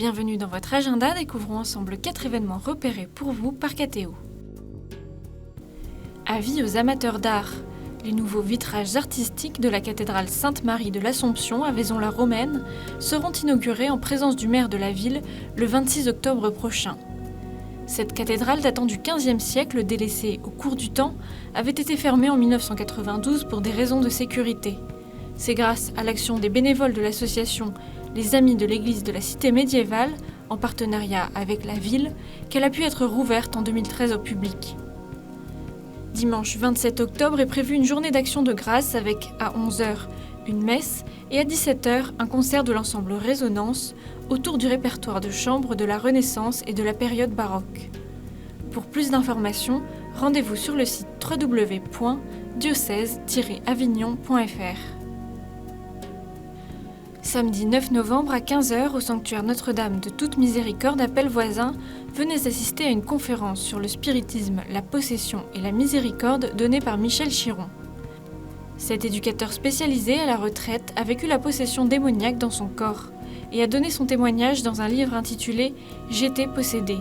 Bienvenue dans votre agenda, découvrons ensemble 4 événements repérés pour vous par Catéo. Avis aux amateurs d'art. Les nouveaux vitrages artistiques de la cathédrale Sainte-Marie de l'Assomption à Vaison-la-Romaine seront inaugurés en présence du maire de la ville le 26 octobre prochain. Cette cathédrale datant du XVe siècle, délaissée au cours du temps, avait été fermée en 1992 pour des raisons de sécurité. C'est grâce à l'action des bénévoles de l'association Les Amis de l'église de la Cité médiévale, en partenariat avec la ville, qu'elle a pu être rouverte en 2013 au public. Dimanche 27 octobre est prévue une journée d'action de grâce avec, à 11h, une messe et à 17h, un concert de l'ensemble Résonance autour du répertoire de chambre de la Renaissance et de la période baroque. Pour plus d'informations, rendez-vous sur le site www.diocèse-avignon.fr. Samedi 9 novembre à 15h au sanctuaire Notre-Dame de Toute Miséricorde à Pellevoisin, venez assister à une conférence sur le spiritisme, la possession et la miséricorde donnée par Michel Chiron. Cet éducateur spécialisé à la retraite a vécu la possession démoniaque dans son corps et a donné son témoignage dans un livre intitulé « J'étais possédé ».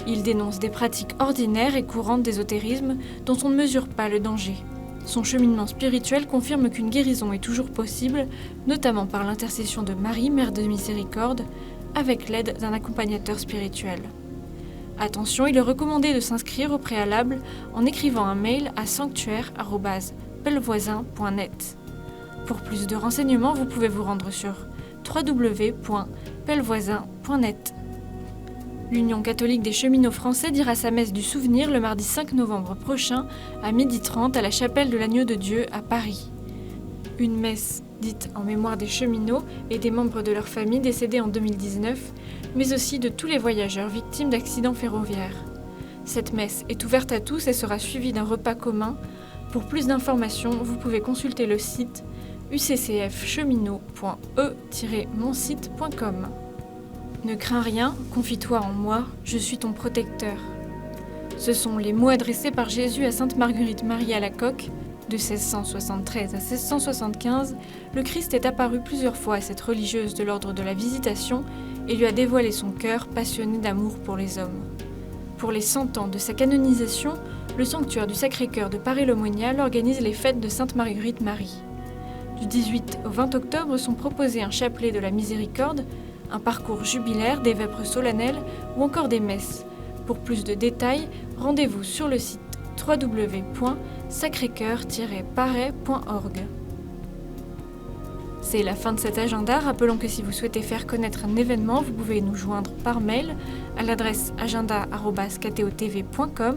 Il dénonce des pratiques ordinaires et courantes d'ésotérisme dont on ne mesure pas le danger. Son cheminement spirituel confirme qu'une guérison est toujours possible, notamment par l'intercession de Marie, Mère de Miséricorde, avec l'aide d'un accompagnateur spirituel. Attention, il est recommandé de s'inscrire au préalable en écrivant un mail à sanctuaire@pellevoisin.net. Pour plus de renseignements, vous pouvez vous rendre sur www.pellevoisin.net. L'Union catholique des cheminots français dira sa messe du souvenir le mardi 5 novembre prochain à 12h30 à la chapelle de l'Agneau de Dieu à Paris. Une messe dite en mémoire des cheminots et des membres de leur famille décédés en 2019, mais aussi de tous les voyageurs victimes d'accidents ferroviaires. Cette messe est ouverte à tous et sera suivie d'un repas commun. Pour plus d'informations, vous pouvez consulter le site uccfcheminot.e-monsite.com. Ne crains rien, confie-toi en moi, je suis ton protecteur. Ce sont les mots adressés par Jésus à Sainte Marguerite Marie Alacoque. De 1673 à 1675, le Christ est apparu plusieurs fois à cette religieuse de l'ordre de la Visitation et lui a dévoilé son cœur passionné d'amour pour les hommes. Pour les 100 ans de sa canonisation, le sanctuaire du Sacré-Cœur de Paray-le-Monial organise les fêtes de Sainte Marguerite Marie. Du 18 au 20 octobre sont proposés un chapelet de la Miséricorde, un parcours jubilaire, des vêpres solennelles ou encore des messes. Pour plus de détails, rendez-vous sur le site www.sacrécoeur-paray.org. C'est la fin de cet agenda. Rappelons que si vous souhaitez faire connaître un événement, vous pouvez nous joindre par mail à l'adresse agenda@cateotv.com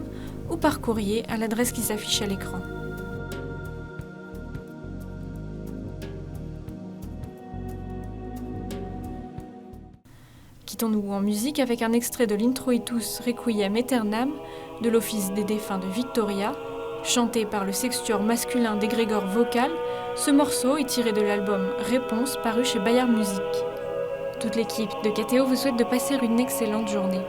ou par courrier à l'adresse qui s'affiche à l'écran. Quittons-nous en musique avec un extrait de l'Introitus Requiem Aeternam de l'Office des défunts de Victoria, chanté par le sextuor masculin d'égrégore vocal. Ce morceau est tiré de l'album Réponse paru chez Bayard Musique. Toute l'équipe de Catéo vous souhaite de passer une excellente journée.